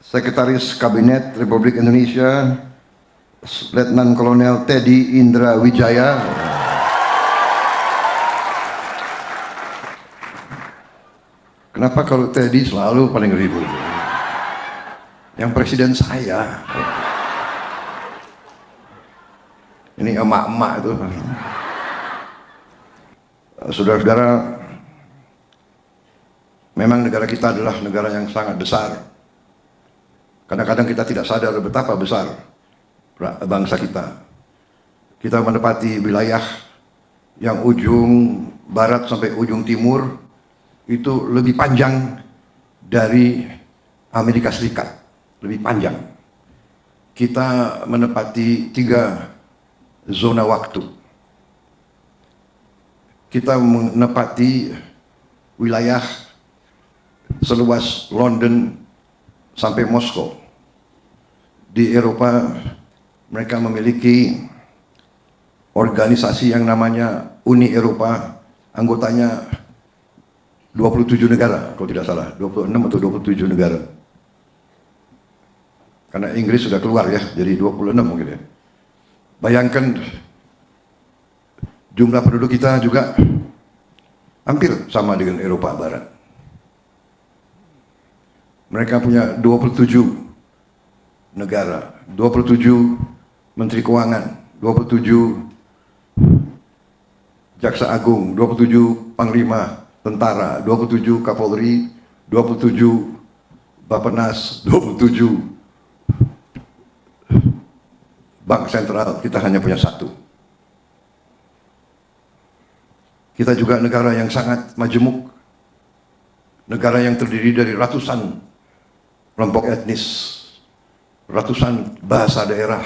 Sekretaris Kabinet Republik Indonesia, Letnan Kolonel Teddy Indra Wijaya. Kenapa kalau Teddy selalu paling ribut? Yang presiden saya. Ini emak-emak itu. Saudara-saudara, memang negara kita adalah negara yang sangat besar. Kadang-kadang kita tidak sadar betapa besar bangsa kita. Kita menepati wilayah yang ujung barat sampai ujung timur itu lebih panjang dari Amerika Serikat, lebih panjang. Kita menepati 3 zona waktu. Kita menepati wilayah seluas London sampai Moskow. Di Eropa mereka memiliki organisasi yang namanya Uni Eropa, anggotanya 27 negara kalau tidak salah, 26 atau 27 negara. Karena Inggris sudah keluar ya, jadi 26 mungkin ya. Bayangkan jumlah penduduk kita juga hampir sama dengan Eropa Barat. Mereka punya 27 negara, 27 menteri keuangan, 27 jaksa agung, 27 panglima tentara, 27 Kapolri, 27 Bappenas, 27 Bank Sentral. Kita hanya punya 1. Kita juga negara yang sangat majemuk, negara yang terdiri dari ratusan kelompok etnis, ratusan bahasa daerah.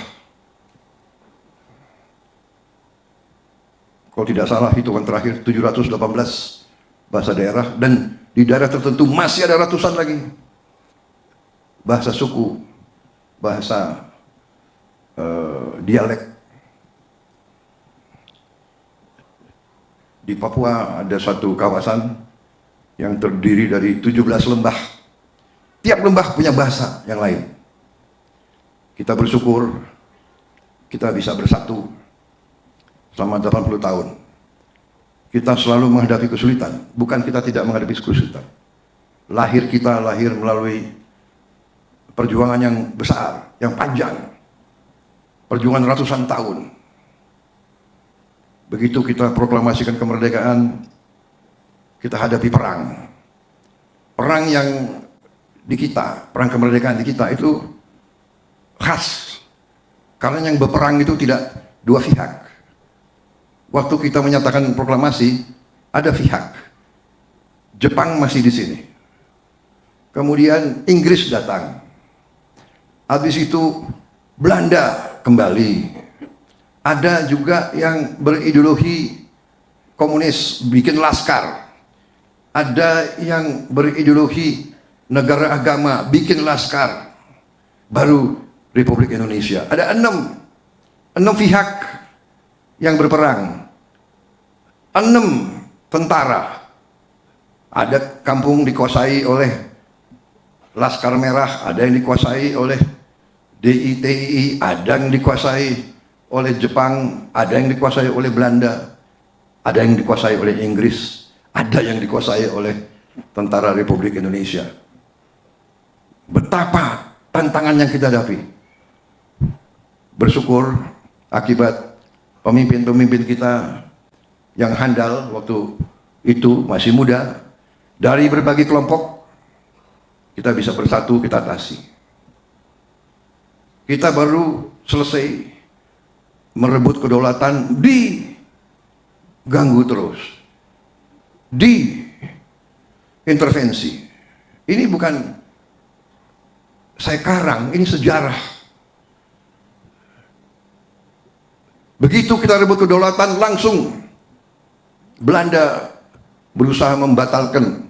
Kalau tidak salah hitungan terakhir 718 bahasa daerah, dan di daerah tertentu masih ada ratusan lagi bahasa suku, bahasa dialek. Di Papua ada satu kawasan yang terdiri dari 17 lembah. Tiap lembah punya bahasa yang lain. Kita bersyukur kita bisa bersatu selama 80 tahun. Kita selalu menghadapi kesulitan. Bukan kita tidak menghadapi kesulitan. Kita lahir melalui perjuangan yang besar, yang panjang. Perjuangan ratusan tahun. Begitu kita proklamasikan kemerdekaan, kita hadapi perang. Perang yang di kita, perang kemerdekaan di kita itu khas. Karena yang berperang itu tidak dua pihak. Waktu kita menyatakan proklamasi, ada pihak. Jepang masih di sini. Kemudian Inggris datang. Habis itu Belanda kembali. Ada juga yang berideologi komunis, bikin laskar. Ada yang berideologi negara agama, bikin laskar. Baru Republik Indonesia. Ada 6 pihak yang berperang. 6 tentara. Ada kampung dikuasai oleh Laskar Merah, ada yang dikuasai oleh DITI, ada yang dikuasai oleh Jepang, ada yang dikuasai oleh Belanda, ada yang dikuasai oleh Inggris, ada yang dikuasai oleh Tentara Republik Indonesia. Betapa tantangan yang kita hadapi. Bersyukur akibat pemimpin-pemimpin kita yang handal waktu itu masih muda, dari berbagai kelompok kita bisa bersatu, kita atasi. Kita baru selesai merebut kedaulatan, diganggu terus, diintervensi. Ini bukan saya karang, ini sejarah. Begitu kita rebut kedaulatan, langsung Belanda berusaha membatalkan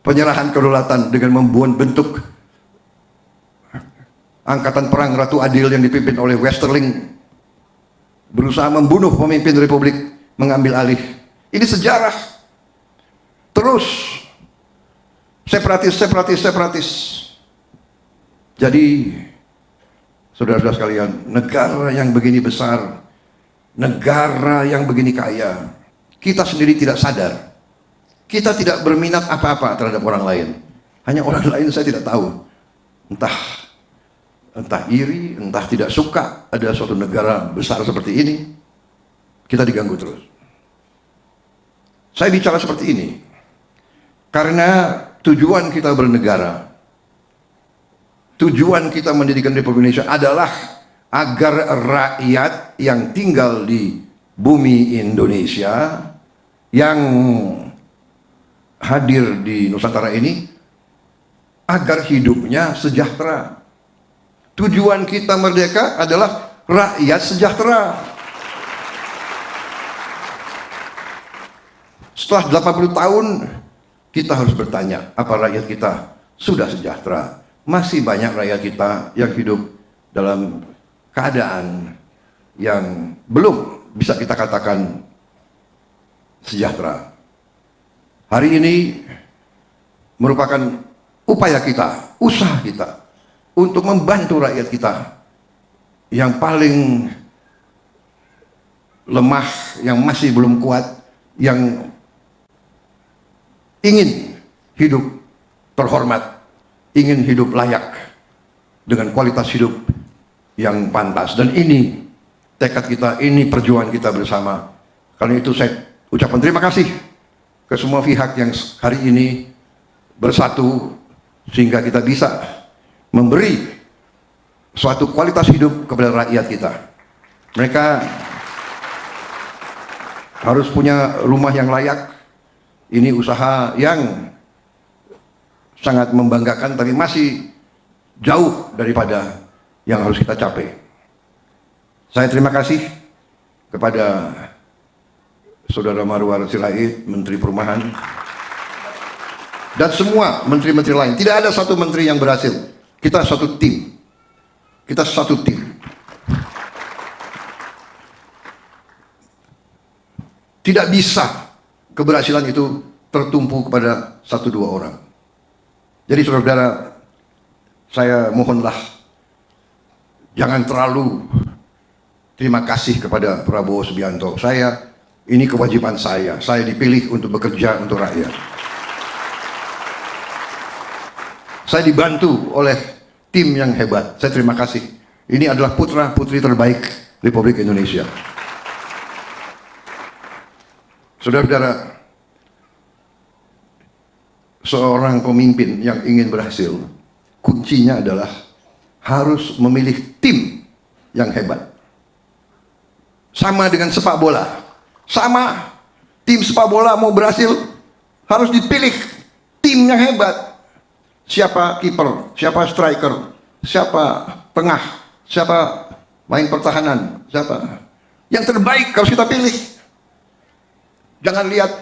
penyerahan kedaulatan dengan membuat bentuk Angkatan Perang Ratu Adil yang dipimpin oleh Westerling, berusaha membunuh pemimpin Republik, mengambil alih. Ini sejarah. Terus separatis Jadi, saudara-saudara sekalian, negara yang begini besar, negara yang begini kaya, kita sendiri tidak sadar. Kita tidak berminat apa-apa terhadap orang lain. Hanya orang lain saya tidak tahu. Entah iri, entah tidak suka ada suatu negara besar seperti ini. Kita diganggu terus. Saya bicara seperti ini karena tujuan kita bernegara, tujuan kita mendirikan Republik Indonesia adalah agar rakyat yang tinggal di bumi Indonesia, yang hadir di Nusantara ini, agar hidupnya sejahtera. Tujuan kita merdeka adalah rakyat sejahtera. Setelah 80 tahun, kita harus bertanya, apa rakyat kita sudah sejahtera? Masih banyak rakyat kita yang hidup dalam keadaan yang belum bisa kita katakan sejahtera. Hari ini merupakan upaya kita, usaha kita untuk membantu rakyat kita yang paling lemah, yang masih belum kuat, yang ingin hidup terhormat, ingin hidup layak dengan kualitas hidup yang pantas. Dan ini tekad kita, ini perjuangan kita bersama. Karena itu saya ucapkan terima kasih ke semua pihak yang hari ini bersatu sehingga kita bisa memberi suatu kualitas hidup kepada rakyat kita. Mereka harus punya rumah yang layak. Ini usaha yang sangat membanggakan, tapi masih jauh daripada yang harus kita capai. Saya terima kasih kepada Saudara Marwar Sirait, Menteri Perumahan, dan semua menteri-menteri lain. Tidak ada satu menteri yang berhasil. Kita satu tim. Kita satu tim. Tidak bisa keberhasilan itu tertumpu kepada 1-2 orang. Jadi saudara-saudara, saya mohonlah jangan terlalu terima kasih kepada Prabowo Subianto. Ini kewajiban saya dipilih untuk bekerja untuk rakyat. Saya dibantu oleh tim yang hebat, saya terima kasih. Ini adalah putra-putri terbaik Republik Indonesia. Saudara-saudara, seorang pemimpin yang ingin berhasil, kuncinya adalah harus memilih tim yang hebat. Sama dengan sepak bola. Sama, tim sepak bola mau berhasil harus dipilih tim yang hebat. Siapa kiper, siapa striker, siapa tengah, siapa main pertahanan, siapa. Yang terbaik harus kita pilih. Jangan lihat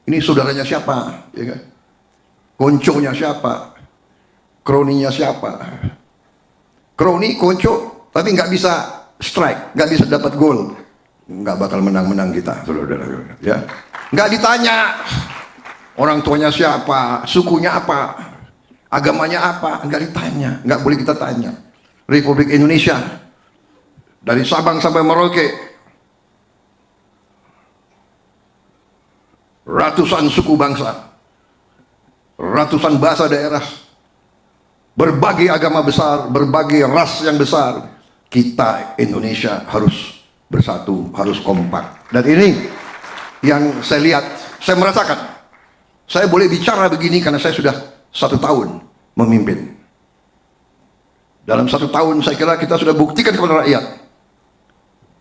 ini saudaranya siapa, ya kan? Konconya siapa, kroninya siapa. Kroni, konco, tapi nggak bisa strike, nggak bisa dapat gol, nggak bakal menang-menang kita, saudara-saudara. Ya, nggak ditanya orang tuanya siapa, sukunya apa, agamanya apa, nggak ditanya, nggak boleh kita tanya. Republik Indonesia dari Sabang sampai Merauke, ratusan suku bangsa, ratusan bahasa daerah, berbagai agama besar, berbagai ras yang besar. Kita Indonesia harus bersatu, harus kompak. Dan ini yang saya lihat, saya merasakan. Saya boleh bicara begini karena saya sudah 1 tahun memimpin. Dalam 1 tahun saya kira kita sudah buktikan kepada rakyat.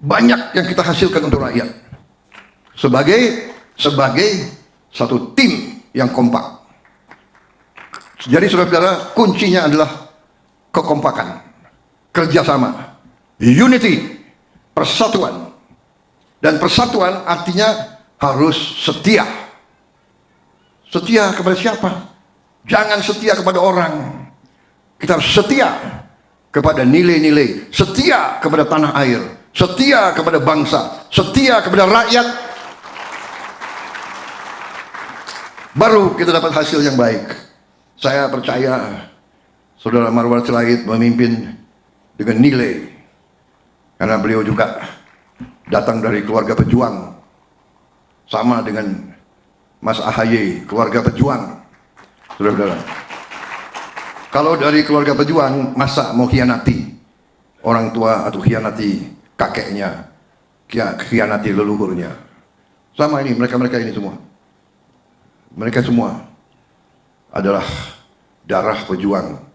Banyak yang kita hasilkan untuk rakyat. Sebagai satu tim yang kompak. Jadi saudara-saudara, kuncinya adalah kekompakan, kerjasama, unity, persatuan. Dan persatuan artinya harus setia. Setia kepada siapa? Jangan setia kepada orang. Kita harus setia kepada nilai-nilai, setia kepada tanah air, setia kepada bangsa, setia kepada rakyat. Baru kita dapat hasil yang baik. Saya percaya Saudara Marwar Sirait memimpin dengan nilai, karena beliau juga datang dari keluarga pejuang, sama dengan Mas AHY, keluarga pejuang. Saudara-saudara, kalau dari keluarga pejuang, masa mau khianati orang tua atau khianati kakeknya, khianati leluhurnya? Sama ini, mereka-mereka ini semua. Mereka semua adalah darah pejuang.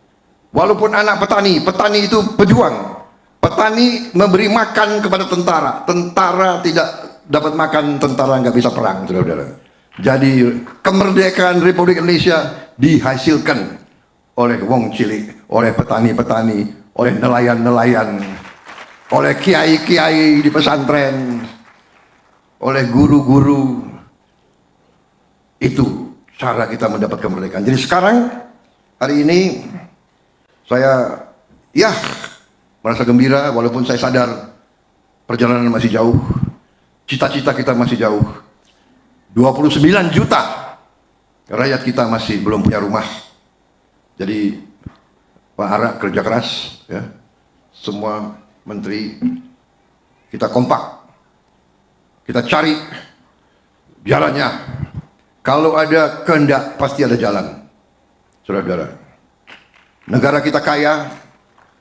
Walaupun anak petani, petani itu pejuang. Petani memberi makan kepada tentara. Tentara tidak dapat makan, tentara nggak bisa perang, saudara-saudara. Jadi kemerdekaan Republik Indonesia dihasilkan oleh wong cilik, oleh petani-petani, oleh nelayan-nelayan, oleh kiai-kiai di pesantren, oleh guru-guru. Itu cara kita mendapat kemerdekaan. Jadi sekarang, hari ini, saya merasa gembira walaupun saya sadar perjalanan masih jauh, cita-cita kita masih jauh. 29 juta rakyat kita masih belum punya rumah. Jadi Pak Ara kerja keras, ya, semua menteri kita kompak, kita cari jalannya. Kalau ada kehendak pasti ada jalan, saudara-saudara. Negara kita kaya,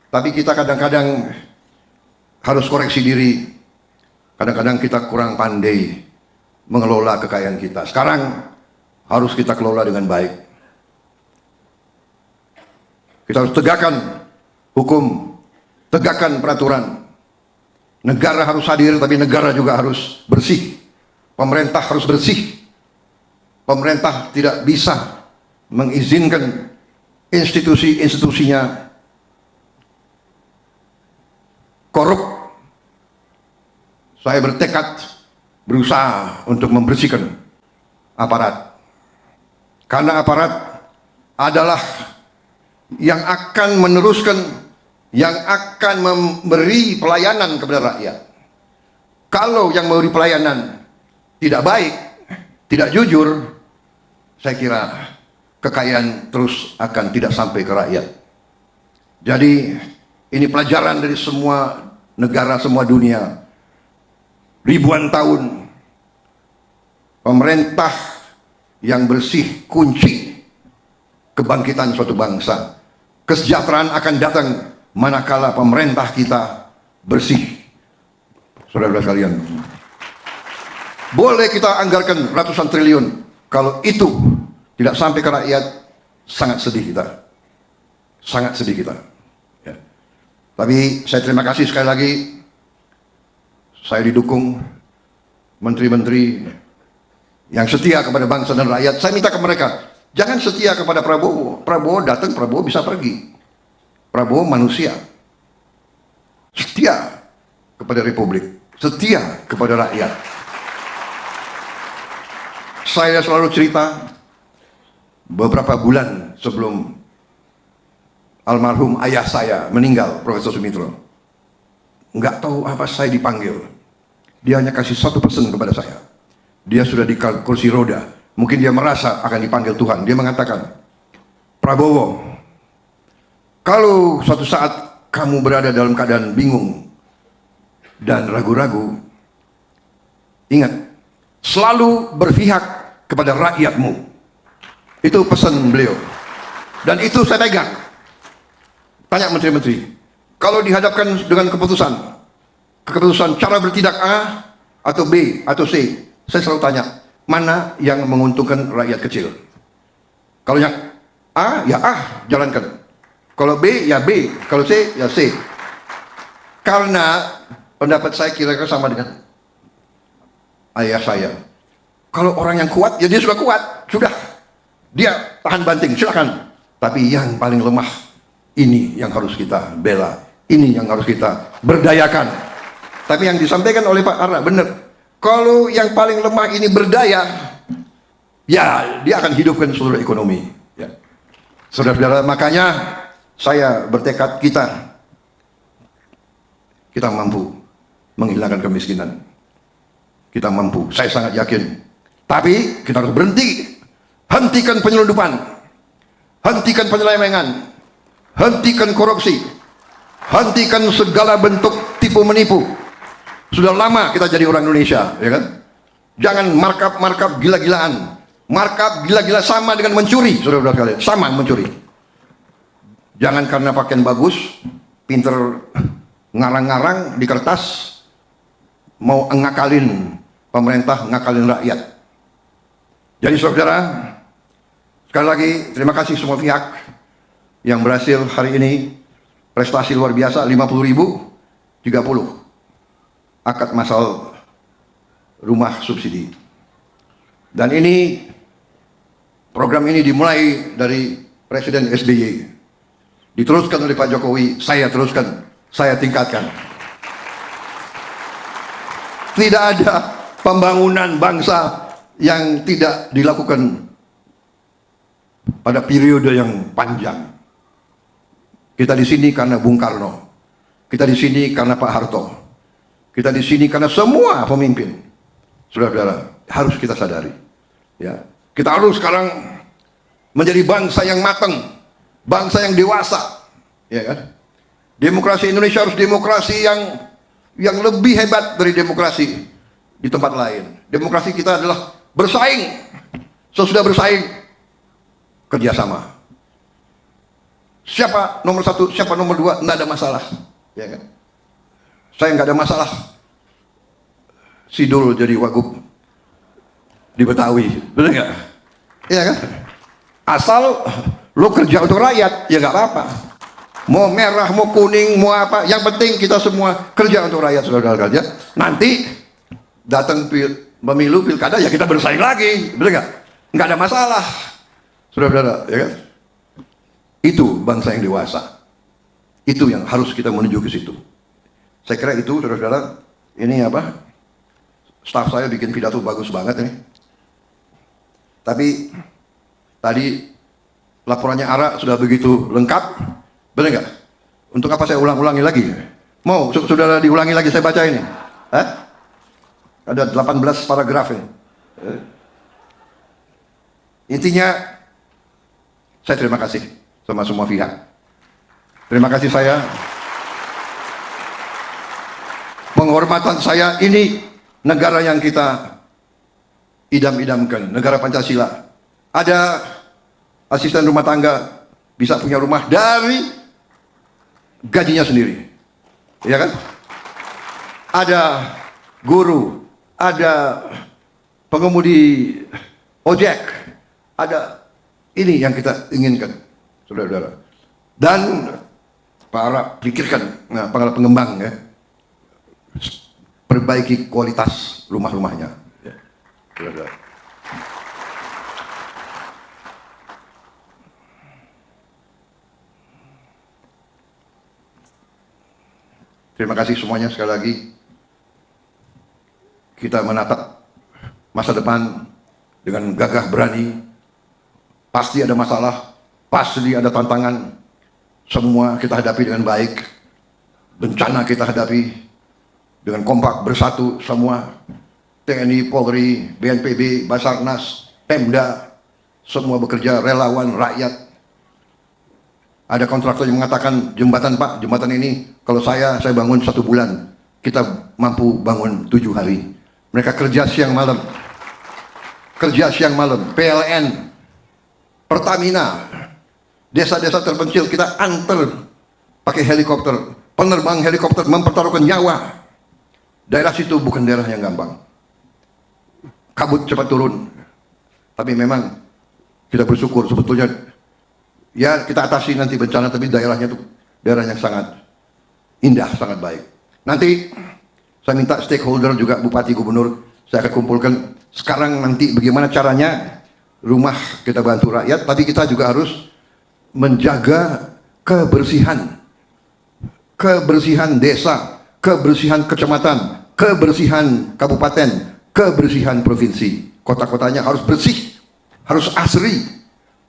tapi kita kadang-kadang harus koreksi diri. Kadang-kadang kita kurang pandai mengelola kekayaan kita. Sekarang harus kita kelola dengan baik. Kita harus tegakkan hukum, tegakkan peraturan. Negara harus hadir, tapi negara juga harus bersih. Pemerintah harus bersih. Pemerintah tidak bisa mengizinkan institusi-institusinya korup. Saya bertekad berusaha untuk membersihkan aparat, karena aparat adalah yang akan meneruskan, yang akan memberi pelayanan kepada rakyat. Kalau yang memberi pelayanan tidak baik, tidak jujur, saya kira kekayaan terus akan tidak sampai ke rakyat. Jadi ini pelajaran dari semua negara, semua dunia. Ribuan tahun pemerintah yang bersih kunci kebangkitan suatu bangsa. Kesejahteraan akan datang manakala pemerintah kita bersih. Saudara-saudara sekalian, boleh kita anggarkan ratusan triliun, kalau itu tidak sampai ke rakyat, sangat sedih kita. Sangat sedih kita. Ya. Tapi saya terima kasih sekali lagi. Saya didukung menteri-menteri yang setia kepada bangsa dan rakyat. Saya minta ke mereka, jangan setia kepada Prabowo. Prabowo datang, Prabowo bisa pergi. Prabowo manusia. Setia kepada Republik. Setia kepada rakyat. Saya selalu cerita, beberapa bulan sebelum almarhum ayah saya meninggal, Profesor Sumitro, nggak tahu apa saya dipanggil. Dia hanya kasih satu pesan kepada saya. Dia sudah di kursi roda, mungkin dia merasa akan dipanggil Tuhan. Dia mengatakan, Prabowo, kalau suatu saat kamu berada dalam keadaan bingung dan ragu-ragu, ingat, selalu berpihak kepada rakyatmu. Itu pesan beliau. Dan itu saya pegang. Tanya menteri-menteri, kalau dihadapkan dengan keputusan cara bertindak A atau B atau C, saya selalu tanya, mana yang menguntungkan rakyat kecil? Kalau yang A, ya A, jalankan. Kalau B, ya B. Kalau C, ya C. Karena pendapat saya kira-kira sama dengan ayah saya. Kalau orang yang kuat, ya dia sudah kuat. Sudah. Dia tahan banting, silakan. Tapi yang paling lemah, ini yang harus kita bela. Ini yang harus kita berdayakan. Tapi yang disampaikan oleh Pak Ara benar. Kalau yang paling lemah ini berdaya, ya dia akan hidupkan seluruh ekonomi. Ya. Saudara-saudara, makanya saya bertekad kita mampu menghilangkan kemiskinan. Kita mampu, saya sangat yakin. Tapi kita harus berhenti. Hentikan penyelundupan. Hentikan penyelewengan. hentikan korupsi, hentikan segala bentuk tipu menipu. Sudah lama kita jadi orang Indonesia, ya kan? Jangan markup gila-gilaan. Markup gila-gila sama dengan mencuri, saudara-saudara sekalian, sama mencuri. Jangan karena pakaian bagus, pinter ngarang-ngarang di kertas, mau ngakalin pemerintah, ngakalin rakyat. Jadi saudara, sekali lagi terima kasih semua pihak yang berhasil hari ini, prestasi luar biasa, 50.000, 30 akad masal rumah subsidi. Dan ini, program ini dimulai dari Presiden SBY, diteruskan oleh Pak Jokowi, saya teruskan, saya tingkatkan. Tidak ada pembangunan bangsa yang tidak dilakukan pada periode yang panjang. Kita di sini karena Bung Karno, kita di sini karena Pak Harto, kita di sini karena semua pemimpin. Saudara-saudara, harus kita sadari, ya, kita harus sekarang menjadi bangsa yang matang, bangsa yang dewasa, ya kan? Demokrasi Indonesia harus demokrasi yang lebih hebat dari demokrasi di tempat lain. Demokrasi kita adalah bersaing. Sesudah bersaing, kerjasama. Siapa nomor satu, siapa nomor dua, nggak ada masalah, ya kan? Saya nggak ada masalah. Sidul jadi wagub di Betawi, benar nggak? Iya kan? Asal lo kerja untuk rakyat, ya nggak apa-apa. Mau merah, mau kuning, mau apa, yang penting kita semua kerja untuk rakyat, saudara-saudara kerja. Nanti datang pemilu, pilkada, ya kita bersaing lagi, benar nggak? Nggak ada masalah, saudara-saudara, ya kan? Itu bangsa yang dewasa. Itu yang harus kita menuju ke situ. Saya kira itu, saudara-saudara. Ini apa? Staf saya bikin pidato bagus banget ini. Tapi tadi laporannya Ara sudah begitu lengkap, benar nggak? Untuk apa saya ulang-ulangi lagi? Mau saudara diulangi lagi saya baca ini? Hah? Ada 18 paragraf ini. Intinya, saya terima kasih sama semua pihak. Terima kasih saya. Penghormatan saya, ini negara yang kita idam-idamkan, negara Pancasila. Ada asisten rumah tangga bisa punya rumah dari gajinya sendiri, ya kan? Ada guru, ada pengemudi ojek, ada, ini yang kita inginkan, saudara-saudara. Dan para pikirkan, nah, para pengembang, ya, perbaiki kualitas rumah-rumahnya, ya, saudara-saudara. Terima kasih semuanya sekali lagi. Kita menatap masa depan dengan gagah berani. Pasti ada masalah, pasti ada tantangan. Semua kita hadapi dengan baik. Bencana kita hadapi dengan kompak, bersatu semua. TNI, Polri, BNPB, Basarnas, Pemda, semua bekerja, relawan, rakyat. Ada kontraktor yang mengatakan, jembatan Pak, jembatan ini kalau saya bangun 1 bulan, kita mampu bangun 7 hari. Mereka kerja siang malam. Kerja siang malam. PLN, Pertamina, desa-desa terpencil kita antar pakai helikopter. Penerbang helikopter mempertaruhkan nyawa. Daerah situ bukan daerah yang gampang. Kabut cepat turun. Tapi memang kita bersyukur sebetulnya, ya kita atasi nanti bencana, tapi daerahnya itu daerah yang sangat indah, sangat baik. Nanti saya minta stakeholder juga, bupati, gubernur, saya akan kumpulkan sekarang nanti bagaimana caranya rumah kita bantu rakyat, tapi kita juga harus menjaga kebersihan. Kebersihan desa, kebersihan kecamatan, kebersihan kabupaten, kebersihan provinsi. Kota-kotanya harus bersih, harus asri,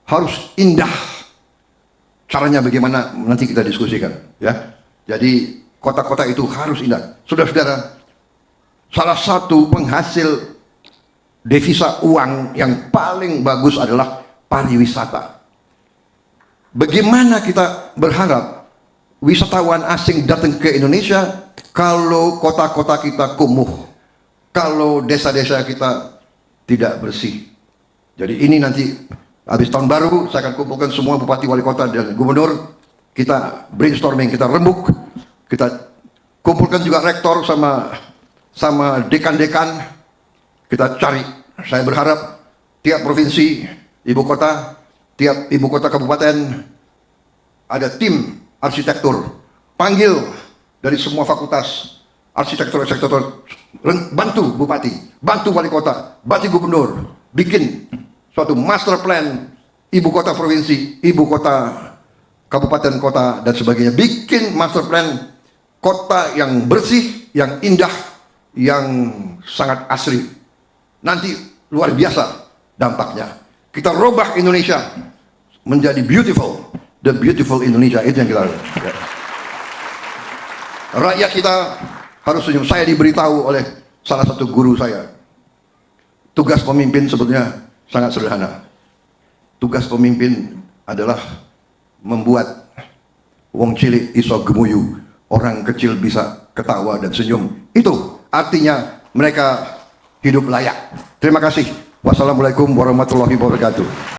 harus indah. Caranya bagaimana nanti kita diskusikan, ya. Jadi kota-kota itu harus indah. Saudara-saudara, salah satu penghasil devisa uang yang paling bagus adalah pariwisata. Bagaimana kita berharap wisatawan asing datang ke Indonesia kalau kota-kota kita kumuh, kalau desa-desa kita tidak bersih. Jadi ini nanti habis tahun baru saya akan kumpulkan semua bupati, wali kota dan gubernur, kita brainstorming, kita rembuk, kita kumpulkan juga rektor sama dekan-dekan, kita cari. Saya berharap tiap provinsi, ibu kota, tiap ibu kota kabupaten ada tim arsitektur, panggil dari semua fakultas arsitektur, bantu bupati, bantu wali kota, bantu gubernur, bikin suatu master plan ibu kota provinsi, ibu kota kabupaten kota dan sebagainya, bikin master plan kota yang bersih, yang indah, yang sangat asri. Nanti luar biasa dampaknya. Kita robah Indonesia menjadi beautiful, the beautiful Indonesia, itu yang kita ya. Rakyat kita harus senyum. Saya diberitahu oleh salah satu guru saya, tugas pemimpin sebetulnya sangat sederhana. Tugas pemimpin adalah membuat wong cilik iso gemuyu, orang kecil bisa ketawa dan senyum. Itu artinya mereka hidup layak. Terima kasih. Wassalamualaikum warahmatullahi wabarakatuh.